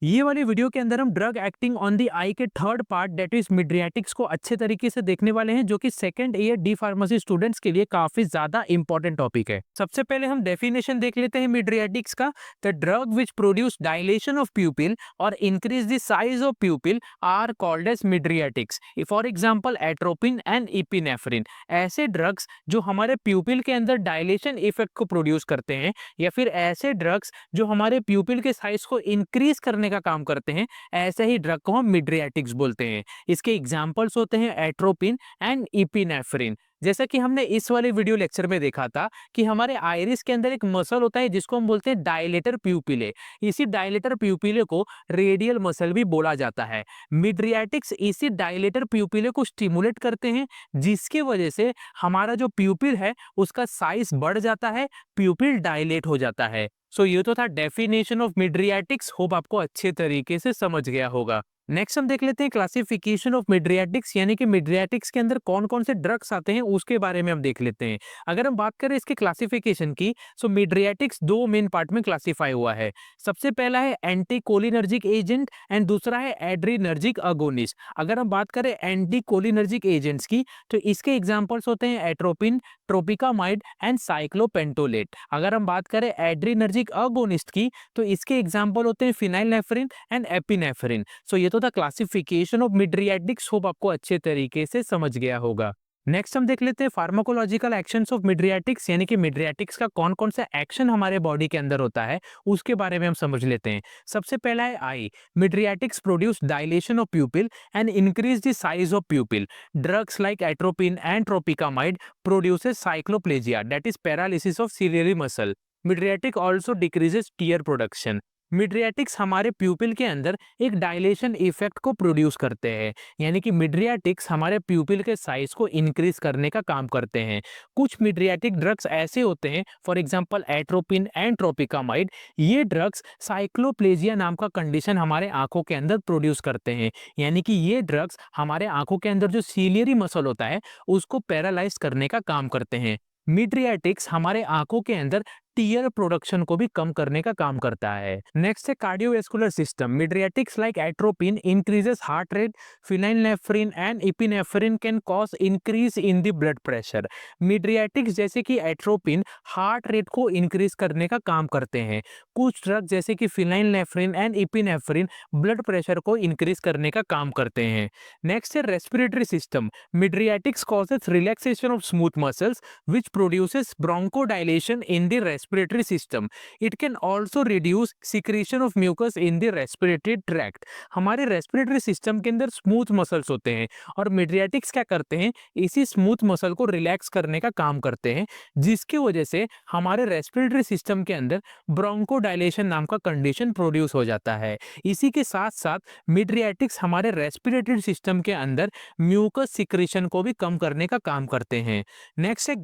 ये वाली वीडियो के अंदर हम ड्रग एक्टिंग ऑन द आई के थर्ड पार्ट दैट इज मिड्रियाटिक्स को अच्छे तरीके से देखने वाले हैं, जो कि second year D pharmacy students के लिए काफी ज्यादा इंपॉर्टेंट टॉपिक है। सबसे पहले हम डेफिनेशन देख लेते हैं मिड्रियाटिक्स का। The drug which produce dilation of pupil और increase the size of pupil are called as mydriatics. For example atropine and epinephrine. ऐसे ड्रग्स जो हमारे प्यूपिल के अंदर डायलेशन इफेक्ट को प्रोड्यूस करते हैं, या फिर ऐसे ड्रग्स जो हमारे प्यूपिल के साइज को इंक्रीज करने का काम करते हैं, ऐसे ही ड्रग को हम मिड्रियाटिक्स बोलते हैं। इसके एग्जांपल्स होते हैं एट्रोपिन एंड इपिनेफ्रिन। जैसा कि हमने इस वाले वीडियो लेक्चर में देखा था कि हमारे आइरिस के अंदर एक मसल होता है जिसको हम बोलते हैं डायलेटर प्यूपिले। इसी डायलेटर प्यूपिले को रेडियल मसल भी बोला जाता है। मिड्रियाटिक्स इसी डायलेटर प्यूपिले को स्टिमुलेट करते हैं, जिसकी वजह से हमारा जो प्यूपिल है उसका साइज बढ़ जाता है, प्यूपिल डायलेट हो जाता है। सो ये तो था डेफिनेशन ऑफ मिड्रियाटिक्स। होप आपको अच्छे तरीके से समझ गया होगा। नेक्स्ट हम देख लेते हैं क्लासिफिकेशन ऑफ मिड्रियाटिक्स, यानी कि मिड्रियाटिक्स के अंदर कौन कौन से ड्रग्स आते हैं उसके बारे में हम देख लेते हैं। अगर हम बात करें इसके क्लासिफिकेशन की, सो मिड्रियाटिक्स दो मेन पार्ट में क्लासिफाई हुआ है। सबसे पहला है एंटीकोलिनर्जिक एजेंट एंड दूसरा है एड्रीनर्जिक अगोनिस्ट। अगर हम बात करें एंटीकोलिनर्जिक एजेंट्स की, तो इसके एग्जांपल्स होते हैं एट्रोपिन, ट्रोपिकामाइड एंड साइक्लोपेंटोलेट। अगर हम बात करें एड्रीनर्जिक अगोनिस्ट की, तो इसके एग्जांपल होते हैं फिनाइलनेफ्रिन एंड एपिनेफ्रिन। सो ये तो था क्लासिफिकेशन ऑफ मिड्रियाटिक्स। होप आपको अच्छे तरीके से समझ गया होगा। नेक्स्ट हम देख लेते हैं फार्माकोलॉजिकल एक्शंस ऑफ मिड्रियाटिक्स, यानी कि मिड्रियाटिक्स का कौन कौन सा एक्शन हमारे बॉडी के अंदर होता है उसके बारे में हम समझ लेते हैं। सबसे पहला है eye. Mydriatics produce dilation of pupil and increase the size of pupil. Drugs like atropine and tropicamide produces cycloplegia, that is paralysis of ciliary muscle. Mydriatic also decreases tear production. Mydriatics हमारे pupil के अंदर एक dilation effect को produce करते हैं, यानी कि मिड्रियाटिक्स हमारे प्यूपिल के साइज को इंक्रीज करने का काम करते हैं। कुछ मिड्रियाटिक ड्रग्स ऐसे होते हैं, for example atropine and tropicamide. ये ड्रग्स साइक्लोप्लेजिया नाम का कंडीशन हमारे आंखों के अंदर प्रोड्यूस करते हैं, यानी कि ये ड्रग्स हमारे आंखों के अंदर जो सीलियरी मसल होता है उसको पैरालाइज करने का काम करते हैं। मिड्रियाटिक्स हमारे आंखों के अंदर टीयर प्रोडक्शन को भी कम करने का काम करता है। नेक्स्ट है cardiovascular system. Mydriatics like atropine increases heart rate, phenylephrine and epinephrine can cause increase in the blood pressure. Mydriatics जैसे कि एट्रोपिन हार्ट रेट को इंक्रीज करने का काम करते हैं। कुछ ड्रग जैसे कि phenylephrine and epinephrine blood pressure को इंक्रीज करने का काम करते हैं। नेक्स्ट है respiratory system. Mydriatics causes relaxation of smooth muscles which produces bronchodilation in the respiratory system. It can also reduce secretion of mucus in the respiratory tract. हमारे respiratory system के अंदर स्मूथ मसल्स होते हैं और मिड्रियाटिक्स क्या करते हैं, इसी स्मूथ मसल को रिलैक्स करने का काम करते हैं, जिसकी वजह से हमारे रेस्पिरेटरी सिस्टम के अंदर ब्रोंकोडाइलेशन नाम का कंडीशन प्रोड्यूस हो जाता है। इसी के साथ साथ मिड्रियाटिक्स हमारे रेस्पिरेटरी सिस्टम के अंदर म्यूकस सिक्रेशन को भी कम करने का काम करते हैं। नेक्स्ट है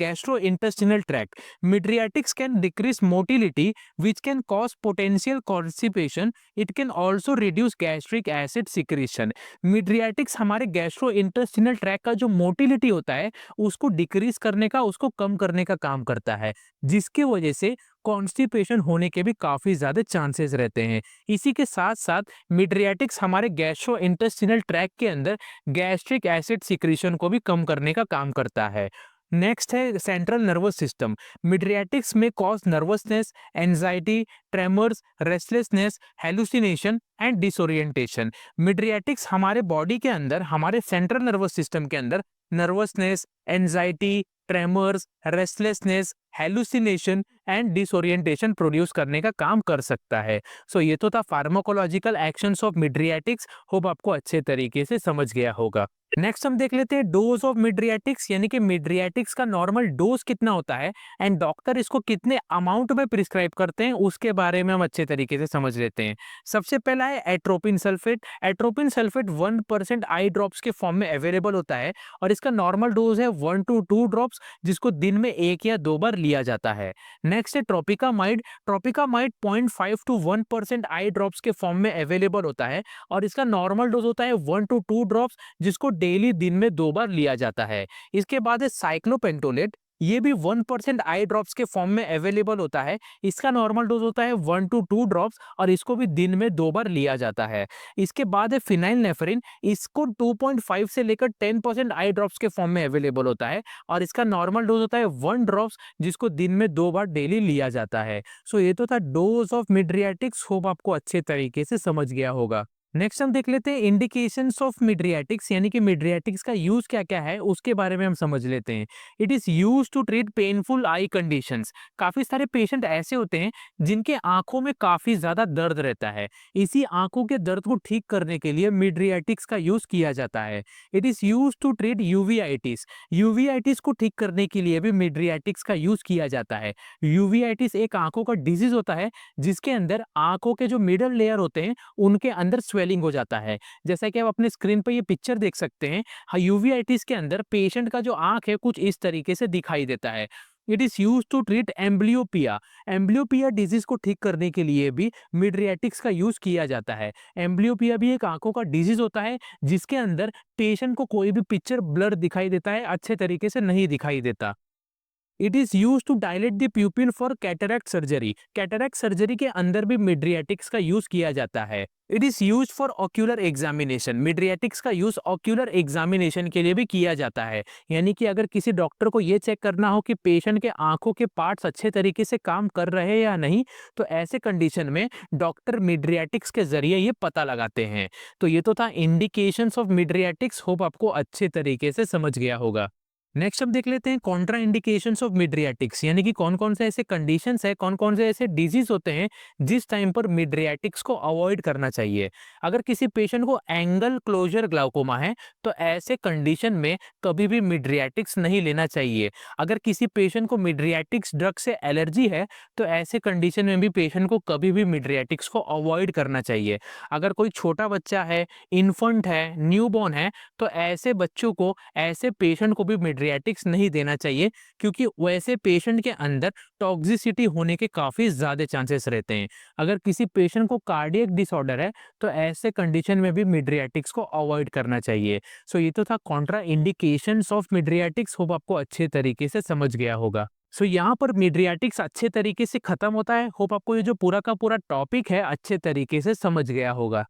gastrointestinal tract. Midriatics can decrease motility, which can cause potential constipation. It can also reduce gastric acid secretion. Midriatics हमारे gastrointestinal tract का जो motility होता है उसको डिक्रीज करने का, उसको कम करने का काम करता है, जिसकी वजह से कॉन्स्टिपेशन होने के भी काफी ज्यादा चांसेस रहते हैं। इसी के साथ साथ मिड्रियाटिक्स हमारे गैस्ट्रोइंटेस्टिनल ट्रैक्ट के अंदर गैस्ट्रिक एसिड सिक्रीशन को भी कम करने का काम करता है। नेक्स्ट है central nervous system. Mydriatics may cause nervousness, anxiety, tremors, restlessness, hallucination and disorientation. Mydriatics हमारे बॉडी के अंदर, हमारे सेंट्रल नर्वस सिस्टम के अंदर nervousness, anxiety, tremors, restlessness, hallucination and disorientation produce करने का काम कर सकता है। सो ये तो था फार्माकोलॉजिकल एक्शंस ऑफ मिड्रियाटिक्स। होप आपको अच्छे तरीके से समझ गया होगा। नेक्स्ट हम देख लेते हैं डोज ऑफ मिड्रियाटिक्स, यानी कि मिड्रियाटिक्स का नॉर्मल डोज कितना होता है एंड डॉक्टर इसको कितने अमाउंट में प्रिस्क्राइब करते हैं उसके बारे में हम अच्छे तरीके से समझ लेते हैं। सबसे पहला है atropine sulphate. Atropine sulphate 1% eye drops के फॉर्म में अवेलेबल होता है और इसका नॉर्मल डोज है 1 to 2 ड्रॉप्स, जिसको दिन में 1 या 2 बार लिया जाता है। नेक्स्ट है tropicamide. Tropicamide 0.5 to 1% eye drops के फॉर्म में अवेलेबल होता है और इसका नॉर्मल डोज होता है 1 to 2 ड्रॉप्स, जिसको डेली दिन में 2 बार लिया जाता है। इसके बाद है साइक्लोपेंटोलेट। ये भी 1% आई ड्रॉप्स के फॉर्म में अवेलेबल होता है। इसका नॉर्मल डोज होता है 1 टू 2 ड्रॉप्स और इसको भी दिन में 2 बार लिया जाता है। इसके बाद है फेनिलनेफ्रिन, इसको 2.5 से लेकर 10% आई ड्रॉप्स के फॉर्म में अवेलेबल होता है और इसका नॉर्मल डोज होता है 1 ड्रॉप्स, जिसको दिन में 2 बार डेली लिया जाता है। सो ये तो था डोज ऑफ मिड्रियाटिक्स, होप आपको अच्छे तरीके से समझ गया होगा। नेक्स्ट हम देख लेते हैं इंडिकेशंस ऑफ मिड्रियाटिक्स, यानी कि मिड्रियाटिक्स का यूज क्या क्या है उसके बारे में हम समझ लेते हैं। It is use to treat painful eye conditions. काफी सारे पेशेंट ऐसे होते हैं जिनके आंखों में काफी ज्यादा दर्द रहता है। इसी आंखों के दर्द को ठीक करने के लिए मिड्रियाटिक्स का यूज किया जाता है। It is use to treat uveitis. Uveitis को ठीक करने के लिए भी मिड्रियाटिक्स का यूज किया जाता है। यूवीआईटिस एक आंखों का डिजीज होता है जिसके अंदर आंखों के जो मिडल लेयर होते हैं उनके अंदर स्वेलिंग हो जाता है। जैसा कि आप अपने स्क्रीन पर ये पिक्चर देख सकते हैं, यूवीआईटिस के अंदर पेशेंट का जो आंख है कुछ इस तरीके से दिखाई देता है। It is use to treat amblyopia. Amblyopia disease को ठीक करने के लिए भी मिड्रियाटिक्स का यूज किया जाता है। एम्ब्लियोपिया भी एक आंखों का डिजीज होता है जिसके अंदर पेशेंट को कोई भी पिक्चर ब्लर दिखाई देता है, अच्छे तरीके से नहीं दिखाई देता। It is use to dilate the pupil for cataract surgery. Cataract surgery के अंदर भी मिड्रियाटिक्स का यूज किया जाता है। It is use for ocular examination. Mydriatics का यूज ऑक्यूलर एग्जामिनेशन के लिए भी किया जाता है, यानी कि अगर किसी डॉक्टर को यह चेक करना हो कि पेशेंट के आंखों के पार्ट्स अच्छे तरीके से काम कर रहे हैं या नहीं, तो ऐसे कंडीशन में डॉक्टर मिड्रियाटिक्स के जरिए ये पता लगाते हैं। तो ये तो था इंडिकेशंस ऑफ मिड्रियाटिक्स, होप आपको अच्छे तरीके से समझ गया होगा। नेक्स्ट हम देख लेते हैं कॉन्ट्रा इंडिकेशंस ऑफ मिड्रियाटिक्स, यानी कि कौन कौन से ऐसे कंडीशंस है, कौन कौन से ऐसे डिजीज होते हैं जिस टाइम पर मिड्रियाटिक्स को अवॉइड करना चाहिए। अगर किसी पेशेंट को एंगल क्लोजर ग्लाउकोमा है तो ऐसे कंडीशन में कभी भी मिड्रियाटिक्स नहीं लेना चाहिए। अगर किसी पेशेंट को मिड्रियाटिक्स ड्रग से एलर्जी है तो ऐसे कंडीशन में भी पेशेंट को कभी भी मिड्रियाटिक्स को अवॉइड करना चाहिए। अगर कोई छोटा बच्चा है, इन्फेंट है, न्यूबॉर्न है, तो ऐसे बच्चों को, ऐसे पेशेंट को भी मिड्रियाटिक्स नहीं देना चाहिए, क्योंकि वैसे पेशेंट के अंदर टॉक्सिसिटी होने के काफी ज्यादा चांसेस रहते हैं। अगर किसी पेशेंट को कार्डियक डिसऑर्डर है तो ऐसे कंडीशन में भी मिड्रियाटिक्स को अवॉइड करना चाहिए। सो ये तो था कॉन्ट्रा इंडिकेशंस ऑफ मिड्रियाटिक्स, होप आपको अच्छे तरीके से समझ गया होगा। सो यहाँ पर मिड्रियाटिक्स अच्छे तरीके से खत्म होता है। होप आपको ये जो पूरा का पूरा टॉपिक है अच्छे तरीके से समझ गया होगा।